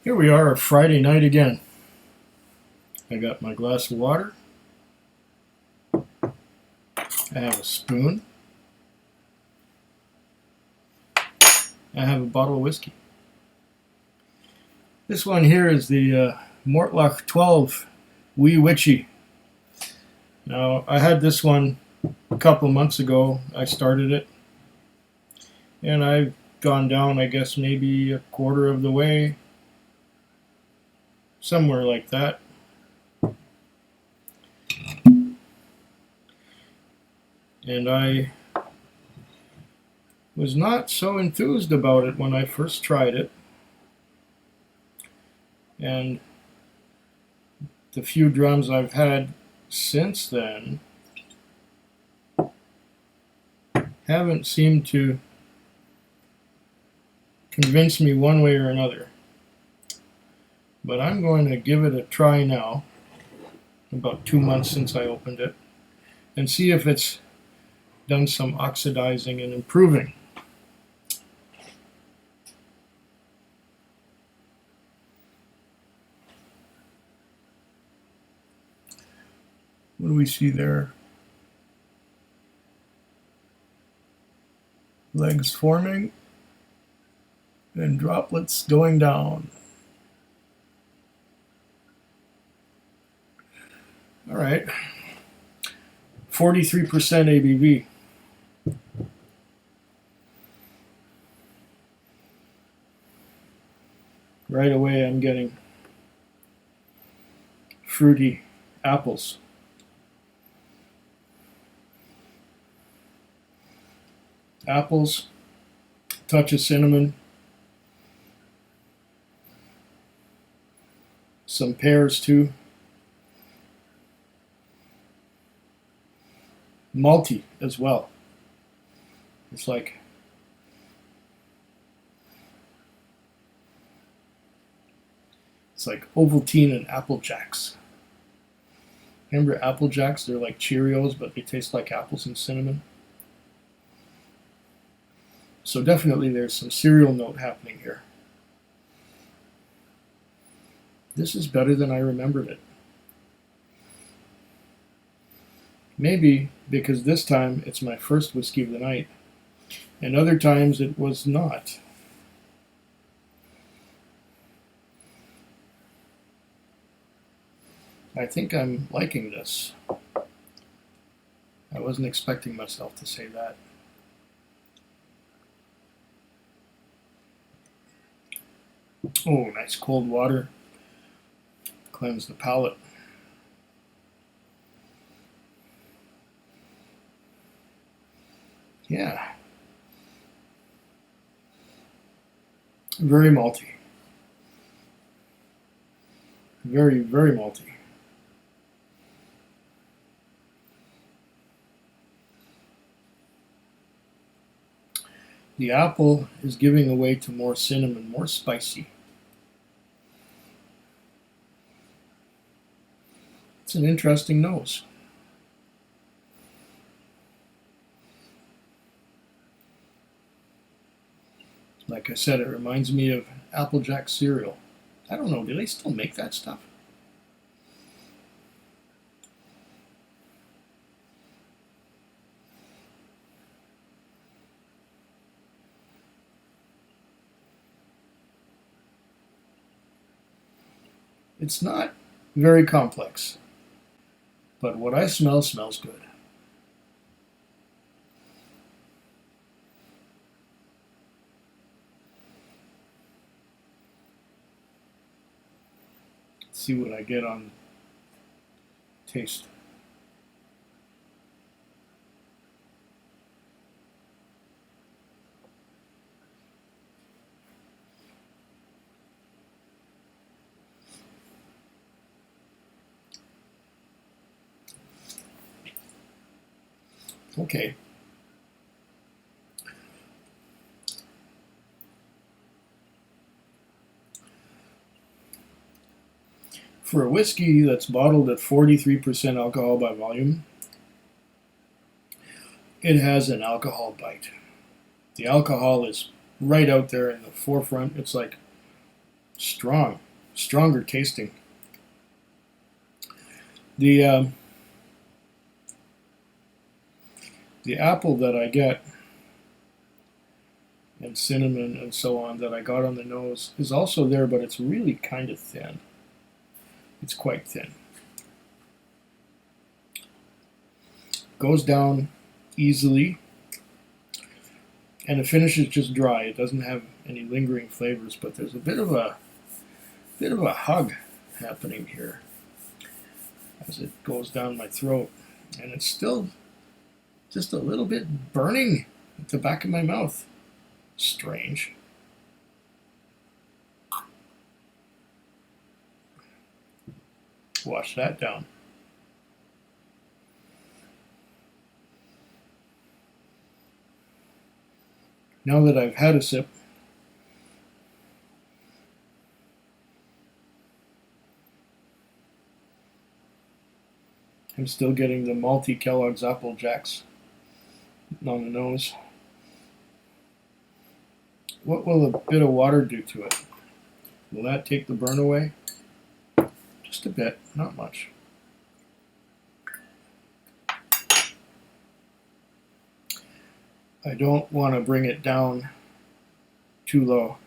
Here we are, Friday night again. I got my glass of water. I have a spoon. I have a bottle of whiskey. This one here is the Mortlach 12 Wee Witchy. Now, I had this one a couple of months ago. I started it. And I've gone down, I guess, maybe a quarter of the way. Somewhere like that. And I was not so enthused about it when I first tried it. And the few drums I've had since then haven't seemed to convince me one way or another. But I'm going to give it a try now, about 2 months since I opened it, and see if it's done some oxidizing and improving. What do we see there? Legs forming and droplets going down. All right, 43% ABV. Right away I'm getting fruity apples. Apples, touch of cinnamon, some pears too. Malty as well. It's like Ovaltine and Apple Jacks. Remember Apple Jacks? They're like Cheerios, but they taste like apples and cinnamon. So definitely there's some cereal note happening here. This is better than I remembered it. Maybe because this time it's my first whiskey of the night, and other times it was not. I think I'm liking this. I wasn't expecting myself to say that. Oh, nice cold water. Cleanse the palate. Yeah. Very malty. Very, very malty. The apple is giving away to more cinnamon, more spicy. It's an interesting nose. Like I said, it reminds me of Applejack cereal. I don't know, do they still make that stuff? It's not very complex, but what I smell smells good. Let's see what I get on taste. Okay. For a whiskey that's bottled at 43% alcohol by volume, it has an alcohol bite. The alcohol is right out there in the forefront. It's like stronger tasting. The apple that I get, and cinnamon and so on, that I got on the nose is also there, but it's really kind of thin. It's quite thin. Goes down easily, and the finish is just dry. It doesn't have any lingering flavors, but there's a bit of a hug happening here as it goes down my throat, and it's still just a little bit burning at the back of my mouth. Strange. Wash that down. Now that I've had a sip, I'm still getting the malty Kellogg's Apple Jacks on the nose. What will a bit of water do to it? Will that take the burn away? Just a bit, not much. I don't want to bring it down too low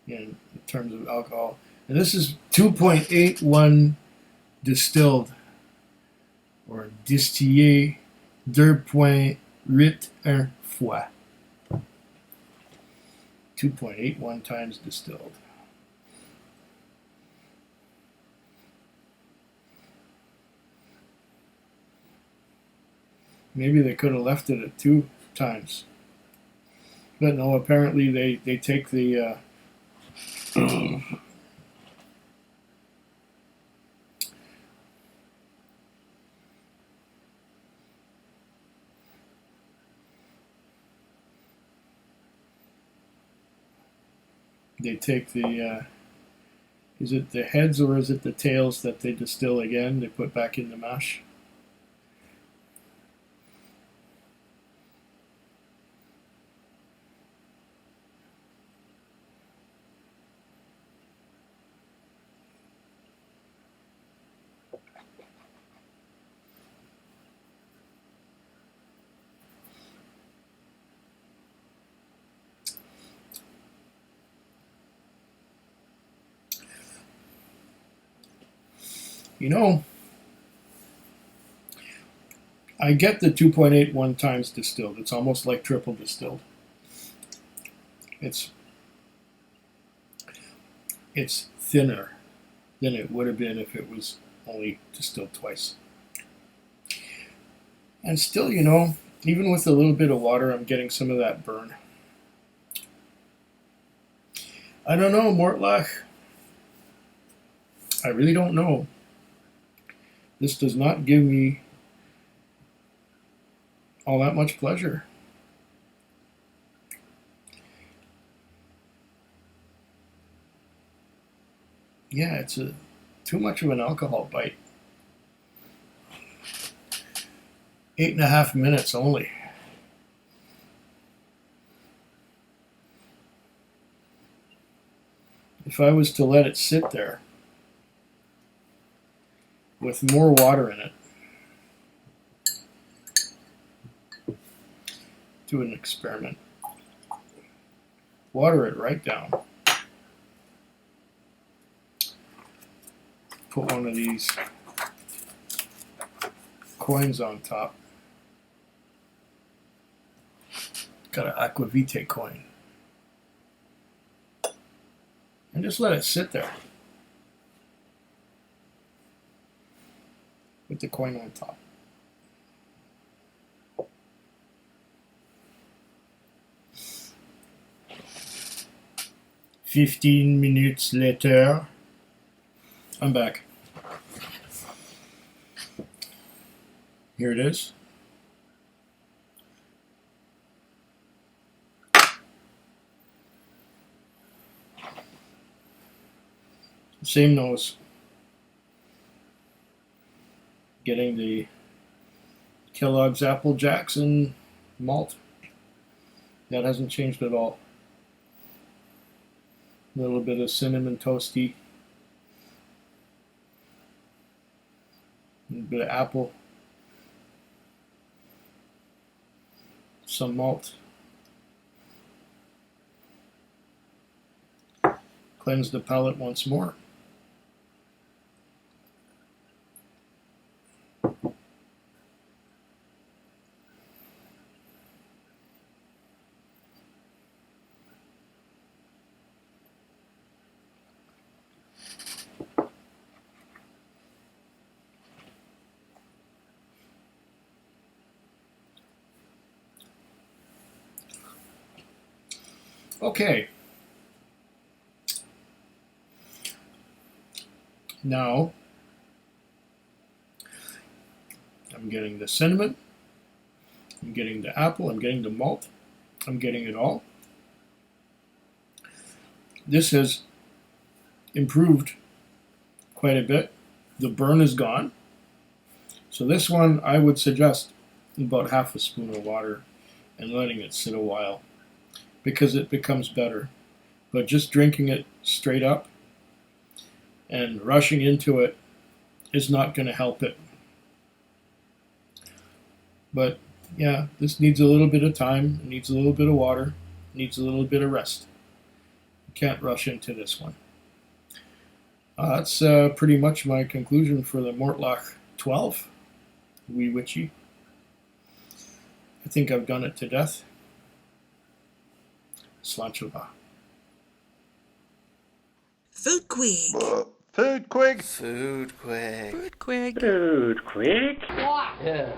in terms of alcohol. And this is 2.81 distilled, or distillé 2.81 fois. 2.81 times distilled. Maybe they could have left it at 2 times. But no, apparently they take the is it the heads or is it the tails that they distill again, they put back in the mash? You know, I get the 2.81 times distilled. It's almost like triple distilled. It's thinner than it would have been if it was only distilled twice. And still, you know, even with a little bit of water, I'm getting some of that burn. I don't know, Mortlach. I really don't know. This does not give me all that much pleasure. Yeah, it's too much of an alcohol bite. 8.5 minutes only. If I was to let it sit there with more water in it, do an experiment. Water it right down. Put one of these coins on top. Got an Aquavite coin. And just let it sit there with the coin on top. "15 minutes later, I'm back. Here it is. Same nose. Getting the Kellogg's Apple Jacks and malt. That hasn't changed at all. A little bit of cinnamon toasty. A little bit of apple. Some malt. Cleanse the palate once more. Okay. Now, I'm getting the cinnamon, I'm getting the apple, I'm getting the malt, I'm getting it all. This has improved quite a bit. The burn is gone. So this one, I would suggest about half a spoon of water and letting it sit a while because it becomes better. But just drinking it straight up and rushing into it is not going to help it. But yeah, this needs a little bit of time, it needs a little bit of water, it needs a little bit of rest. You can't rush into this one. That's pretty much my conclusion for the Mortlach 12, Wee Witchy. I think I've done it to death. Slanchova. Foodquig. Foodquig. Foodquig. Foodquig. Foodquig. Yeah.